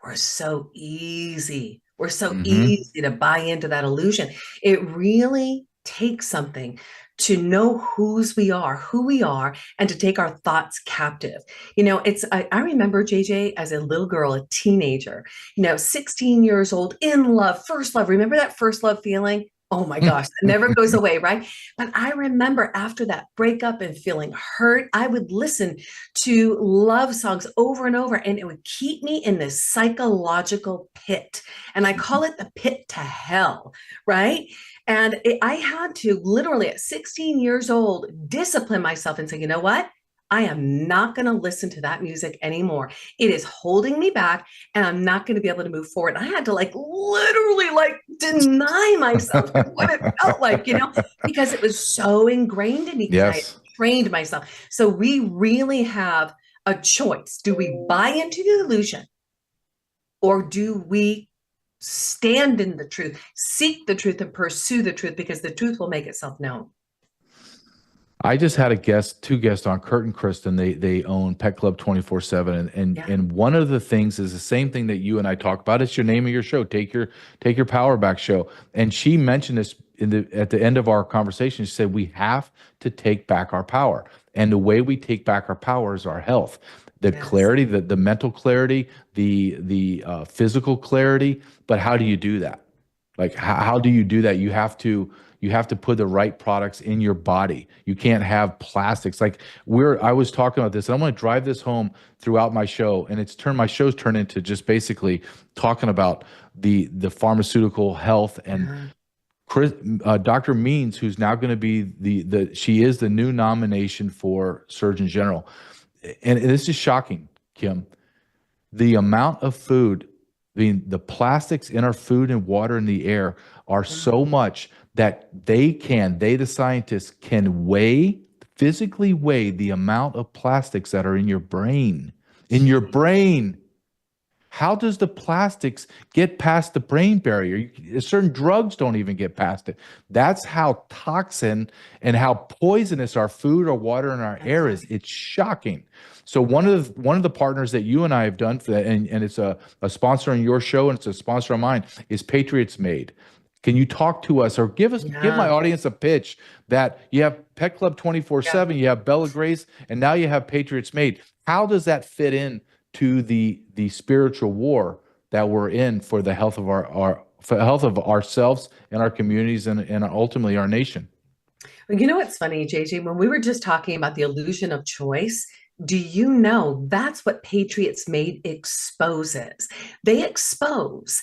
We're so easy. We're so easy to buy into that illusion. It really takes something to know who we are, and to take our thoughts captive. You know, I remember, JJ, as a little girl, a teenager, 16 years old, in love, first love. Remember that first love feeling? Oh my gosh, that never goes away, right? But I remember after that breakup and feeling hurt, I would listen to love songs over and over, and it would keep me in this psychological pit. And I call it the pit to hell, right? And I had to literally at 16 years old, discipline myself and say, you know what? I am not going to listen to that music anymore. It is holding me back, and I'm not going to be able to move forward. I had to literally deny myself what it felt like, because it was so ingrained in me. Yes. I trained myself. So we really have a choice. Do we buy into the illusion, or do we stand in the truth, seek the truth, and pursue the truth, because the truth will make itself known? I just had two guests on, Kurt and Kristen. They own Pet Club 24/7, and one of the things is the same thing that you and I talk about. It's your name of your show. Take your power back show. And she mentioned this at the end of our conversation. She said we have to take back our power, and the way we take back our power is our health, the clarity, the mental clarity, the physical clarity. But how do you do that? How do you do that? You have to put the right products in your body. You can't have plastics. I was talking about this, and I'm going to drive this home throughout my show. And my show's turned into just basically talking about the pharmaceutical health. And Dr. Means, who's now going to be she is the new nomination for Surgeon General. And this is shocking, Kim. The amount of food, the plastics in our food and water and the air are so much that the scientists can physically weigh the amount of plastics that are in your brain. In your brain. How does the plastics get past the brain barrier? Certain drugs don't even get past it. That's how toxin and how poisonous our food, our water, and our air is. It's shocking. So one of the partners that you and I have done for that, and it's a sponsor on your show, and it's a sponsor of mine, is Patriots Made. Can you talk to us or give my audience a pitch that you have Pet Club 24/7, you have Bella Grace, and now you have Patriots Made. How does that fit in to the spiritual war that we're in for the health of for the health of ourselves and our communities and ultimately our nation? You know what's funny, JJ? When we were just talking about the illusion of choice, do you know that's what Patriots Made exposes? They expose,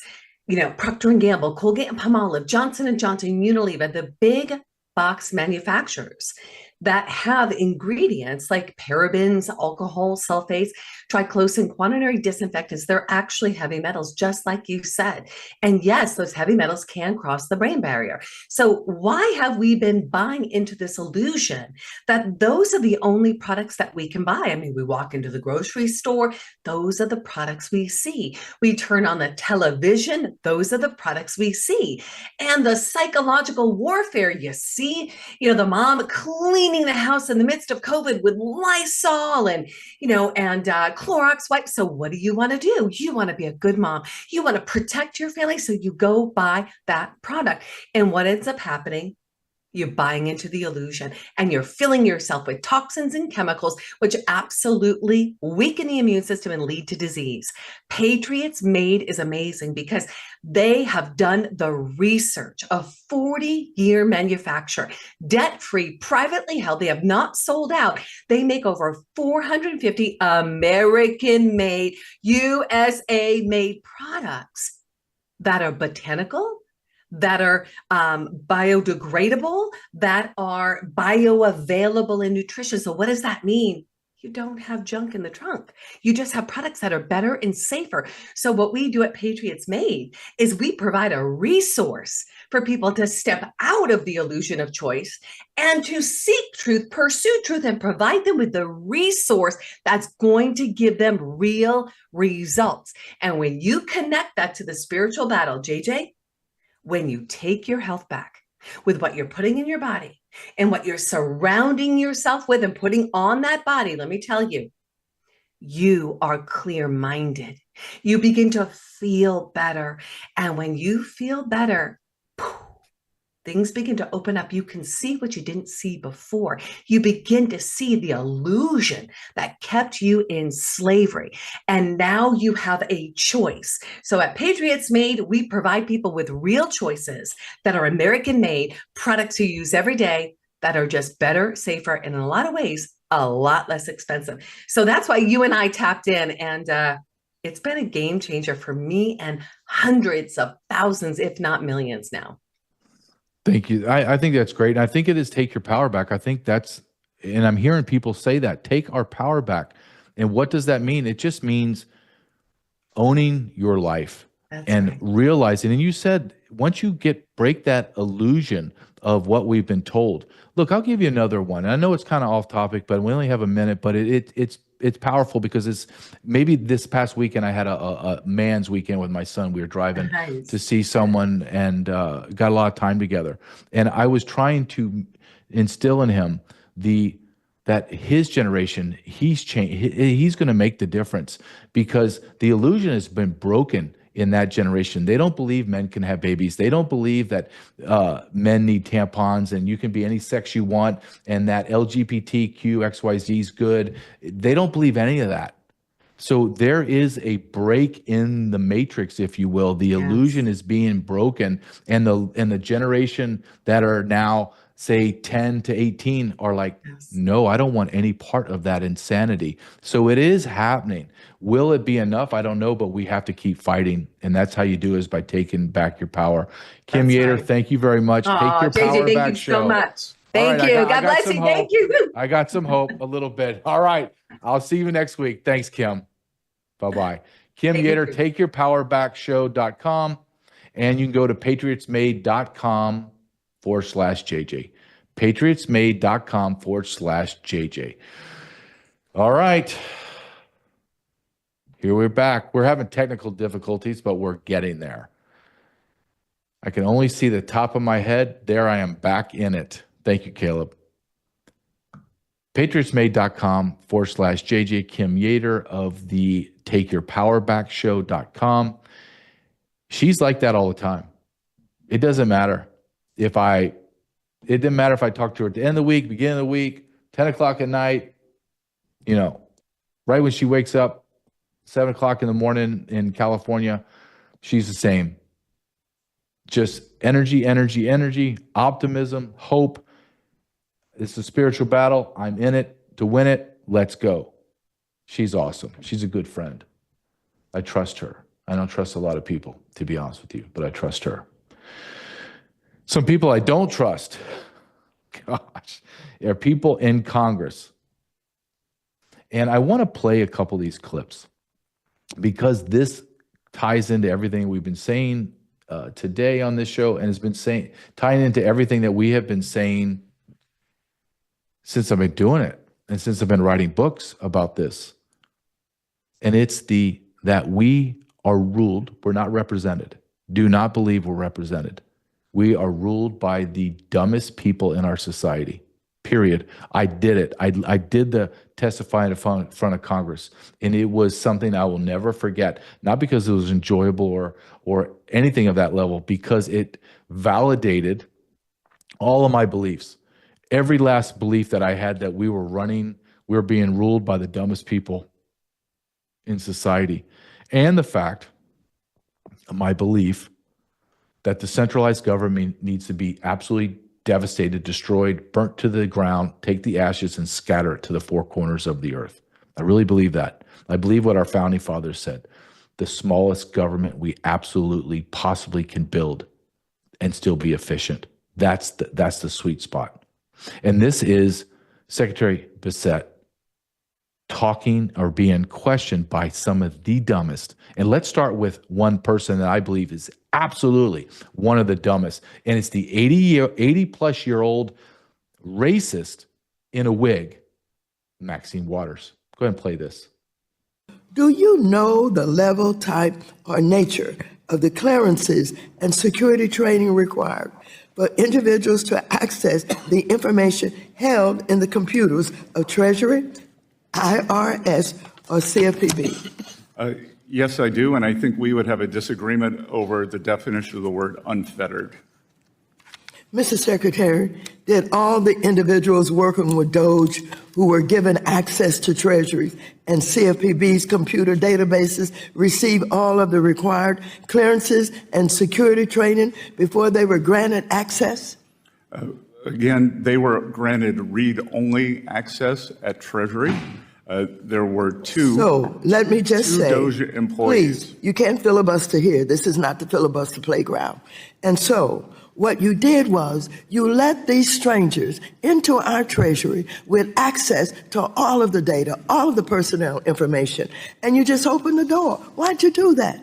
Procter & Gamble, Colgate-Palmolive, Johnson & Johnson, Unilever, the big box manufacturers that have ingredients like parabens, alcohol, sulfates, triclosan, quaternary disinfectants. They're actually heavy metals, just like you said. And yes, those heavy metals can cross the brain barrier. So why have we been buying into this illusion that those are the only products that we can buy? I mean, we walk into the grocery store, those are the products we see. We turn on the television, those are the products we see. And the psychological warfare, you see, the mom cleaning the house in the midst of COVID with Lysol and Clorox wipes. So what do you want to do? You want to be a good mom. You want to protect your family. So you go buy that product. And what ends up happening? You're buying into the illusion and you're filling yourself with toxins and chemicals, which absolutely weaken the immune system and lead to disease. Patriots Made is amazing because they have done the research, a 40-year manufacturer, debt-free, privately held. They have not sold out. They make over 450 American-made, USA-made products that are botanical, that are biodegradable, that are bioavailable and nutritious. So what does that mean? You don't have junk in the trunk. You just have products that are better and safer. So what we do at Patriots Made is we provide a resource for people to step out of the illusion of choice and to seek truth, pursue truth, and provide them with the resource that's going to give them real results. And when you connect that to the spiritual battle, JJ, when you take your health back with what you're putting in your body and what you're surrounding yourself with and putting on that body, let me tell you, you are clear-minded. You begin to feel better. And when you feel better, things begin to open up. You can see what you didn't see before. You begin to see the illusion that kept you in slavery. And now you have a choice. So at Patriots Made, we provide people with real choices that are American made, products you use every day that are just better, safer, and in a lot of ways, a lot less expensive. So that's why you and I tapped in, and it's been a game changer for me and hundreds of thousands, if not millions now. Thank you. I think that's great. And I think it is take your power back. I think and I'm hearing people say that, take our power back. And what does that mean? It just means owning your life and realizing, and you said, once you break that illusion of what we've been told. Look, I'll give you another one. I know it's kind of off topic, but we only have a minute, but it's powerful because it's maybe this past weekend I had a man's weekend with my son. We were driving to see someone and got a lot of time together. And I was trying to instill in him that his generation, he's changed. He's going to make the difference because the illusion has been broken in that generation. They don't believe men can have babies. They don't believe that men need tampons and you can be any sex you want and that LGBTQ XYZ is good. They don't believe any of that. So there is a break in the matrix, if you will. The illusion is being broken, and the generation that are now, say 10 to 18 are like, no, I don't want any part of that insanity. So it is happening. Will it be enough? I don't know, but we have to keep fighting. And that's how you do is by taking back your power. Kim Yater, thank you very much. Take your power JJ, back thank you show. so much. Thank you. God bless you. Thank you. I got some hope a little bit. All right. I'll see you next week. Thanks, Kim. Bye-bye. Kim Yater, takeyourpowerbackshow.com. And you can go to patriotsmade.com/JJ. patriotsmade.com/JJ. All right. Here we're back. We're having technical difficulties, but we're getting there. I can only see the top of my head. There I am back in it. Thank you, Caleb. patriotsmade.com/JJ. Kim Yater of the takeyourpowerbackshow.com. She's like that all the time. It doesn't matter if it didn't matter if I talked to her at the end of the week, beginning of the week, 10 o'clock at night, right when she wakes up, 7 o'clock in the morning in California, she's the same. Just energy, energy, energy, optimism, hope. It's a spiritual battle. I'm in it to win it. Let's go. She's awesome. She's a good friend. I trust her. I don't trust a lot of people, to be honest with you, but I trust her. Some people I don't trust, gosh, are people in Congress. And I want to play a couple of these clips because this ties into everything we've been saying today on this show, and has been tying into everything that we have been saying since I've been doing it and since I've been writing books about this. And it's that we are ruled, we're not represented. Do not believe we're represented. We are ruled by the dumbest people in our society, period. I did it. I did the testifying in front of Congress, and it was something I will never forget, not because it was enjoyable or anything of that level, because it validated all of my beliefs. Every last belief that I had that we were being ruled by the dumbest people in society. And the fact, my belief, that the centralized government needs to be absolutely devastated, destroyed, burnt to the ground, take the ashes and scatter it to the four corners of the earth. I really believe that. I believe what our founding fathers said. The smallest government we absolutely possibly can build and still be efficient. That's the sweet spot. And this is Secretary Bissett talking or being questioned by some of the dumbest. And let's start with one person that I believe is absolutely one of the dumbest. And it's the 80-plus-year-old racist in a wig, Maxine Waters. Go ahead and play this. Do you know the level, type, or nature of the clearances and security training required for individuals to access the information held in the computers of Treasury, IRS, or CFPB? Yes, I do, and I think we would have a disagreement over the definition of the word unfettered. Mr. Secretary, did all the individuals working with Doge who were given access to Treasury and CFPB's computer databases receive all of the required clearances and security training before they were granted access? Again, they were granted read-only access at Treasury. There were two. So let me just say, Doge employees. Please, you can't filibuster here. This is not the filibuster playground. And so what you did was you let these strangers into our Treasury with access to all of the data, all of the personnel information, and you just opened the door. Why'd you do that?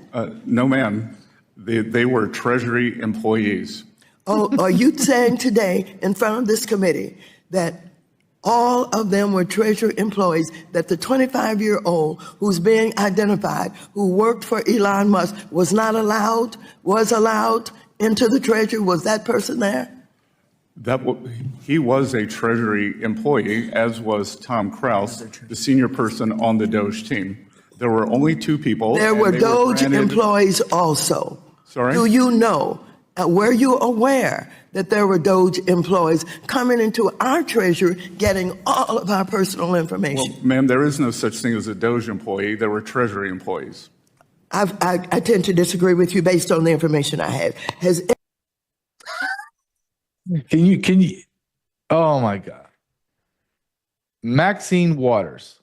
No, ma'am. They were Treasury employees. Oh, are you saying today in front of this committee that all of them were Treasury employees, that the 25-year-old who's being identified, who worked for Elon Musk, was allowed into the Treasury? Was that person there? He was a Treasury employee, as was Tom Kraus, the senior person on the Doge team. There were only two people. There were Doge employees also. Sorry? Do you know, were you aware that there were Doge employees coming into our Treasury getting all of our personal information? Well, ma'am, there is no such thing as a Doge employee. There were Treasury employees. I tend to disagree with you based on the information I have. Can you, oh my God. Maxine Waters.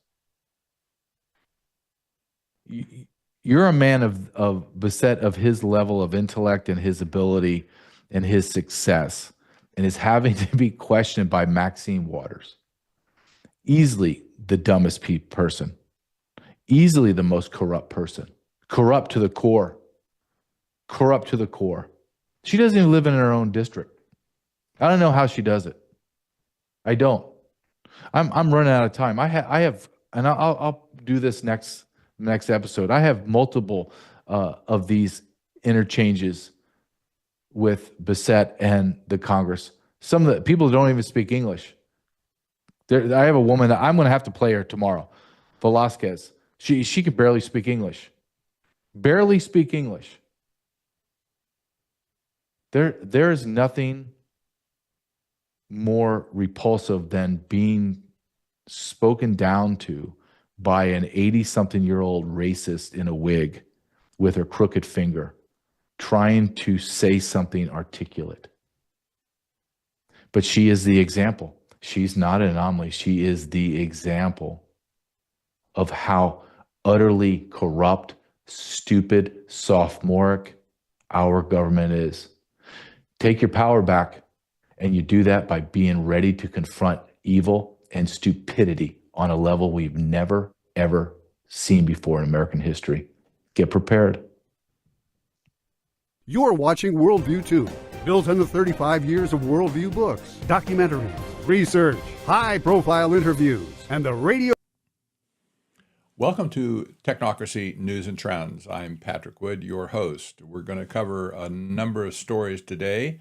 You're a man of Bissett, of his level of intellect and his ability and his success, and is having to be questioned by Maxine Waters. Easily the dumbest person. Easily the most corrupt person. Corrupt to the core. Corrupt to the core. She doesn't even live in her own district. I don't know how she does it. I don't. I'm running out of time. I have, and I'll do this next episode. I have multiple of these interchanges with Bissett and the Congress. Some of the people don't even speak English. I have a woman that I'm going to have to play her tomorrow, Velasquez. She could barely speak English. Barely speak English. There is nothing more repulsive than being spoken down to by an 80-something-year-old racist in a wig with her crooked finger, trying to say something articulate. But she is the example. She's not an anomaly. She is the example of how utterly corrupt, stupid, sophomoric our government is. Take your power back, and you do that by being ready to confront evil and stupidity on a level we've never, ever seen before in American history. Get prepared. You're watching Worldview 2, built on the 35 years of Worldview books, documentaries, research, high-profile interviews, and the radio. Welcome to Technocracy News and Trends. I'm Patrick Wood, your host. We're going to cover a number of stories today.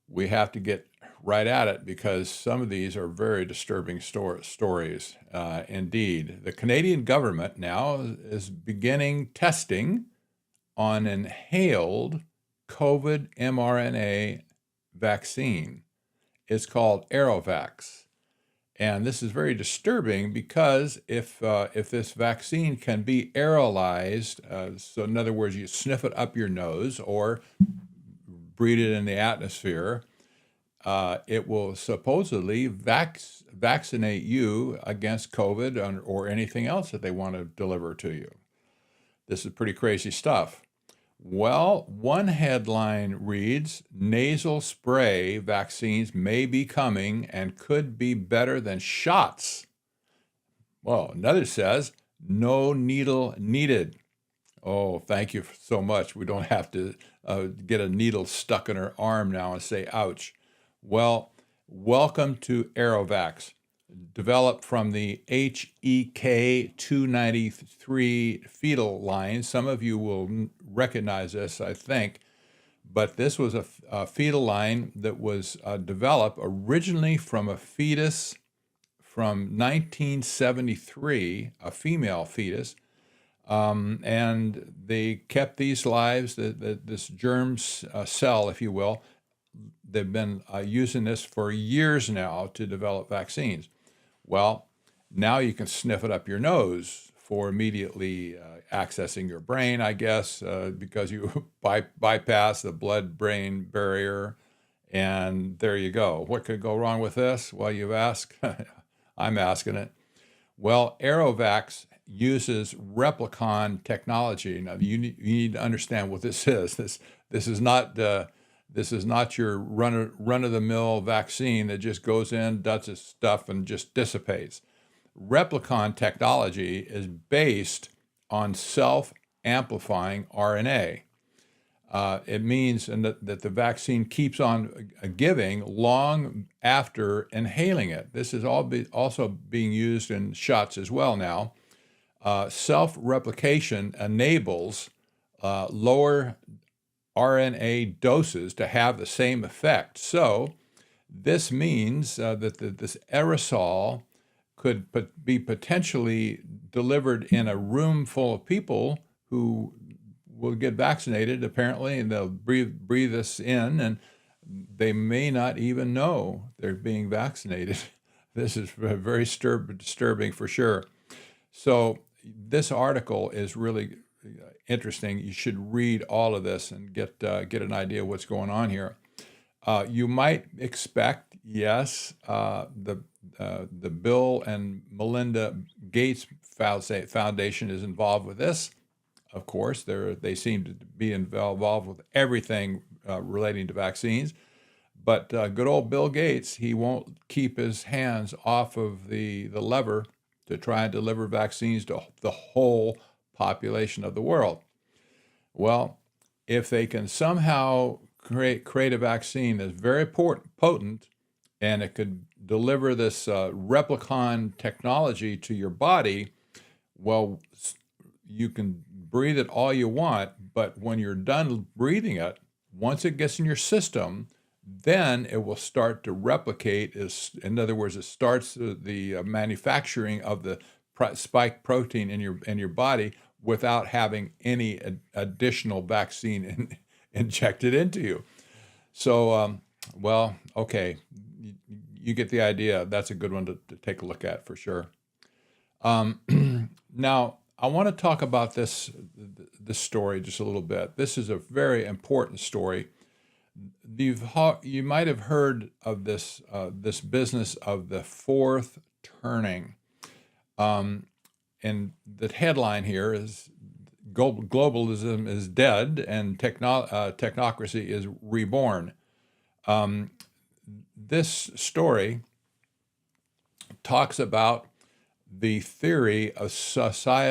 We have to get right at it because some of these are very disturbing stories. Indeed, the Canadian government now is beginning testing on inhaled COVID mRNA vaccine. It's called AeroVax. And this is very disturbing because if this vaccine can be aerolized, so in other words, you sniff it up your nose or breathe it in the atmosphere, it will supposedly vaccinate you against COVID or anything else that they want to deliver to you. This is pretty crazy stuff. Well, one headline reads, nasal spray vaccines may be coming and could be better than shots. Well, another says, no needle needed. Oh, thank you so much. We don't have to get a needle stuck in our arm now and say, ouch. Well, welcome to AeroVax, developed from the HEK293 fetal line. Some of you will recognize this, I think, but this was a fetal line that was developed originally from a fetus from 1973, a female fetus, and they kept these lives, this germ cell, if you will. They've been using this for years now to develop vaccines. Well, now you can sniff it up your nose for immediately accessing your brain, I guess, because you bypass the blood-brain barrier, and there you go. What could go wrong with this? Well, you ask. I'm asking it. Well, AeroVax uses replicon technology. Now, you need to understand what this is. This is not your run-of-the-mill vaccine that just goes in, does its stuff, and just dissipates. Replicon technology is based on self-amplifying RNA. It means that the vaccine keeps on giving long after inhaling it. This is also being used in shots as well now. Self-replication enables lower RNA doses to have the same effect. So this means that this aerosol could be potentially delivered in a room full of people who will get vaccinated, apparently, and they'll breathe this in, and they may not even know they're being vaccinated. This is very disturbing for sure. So this article is really interesting. You should read all of this and get an idea of what's going on here. You might expect, yes, the Bill and Melinda Gates Foundation is involved with this. Of course, they seem to be involved with everything relating to vaccines. But good old Bill Gates, he won't keep his hands off of the lever to try and deliver vaccines to the whole population of the world. Well, if they can somehow create a vaccine that's very potent and it could deliver this replicon technology to your body, well, you can breathe it all you want, but when you're done breathing it, once it gets in your system, then it will start to replicate. In other words, it starts the manufacturing of the spike protein in your body without having any additional vaccine injected into you. So, well, okay, you get the idea. That's a good one to take a look at for sure. Now, I want to talk about this story just a little bit. This is a very important story. You might have heard of this business of the fourth turning. And the headline here is globalism is dead and technocracy is reborn. This story talks about the theory of society.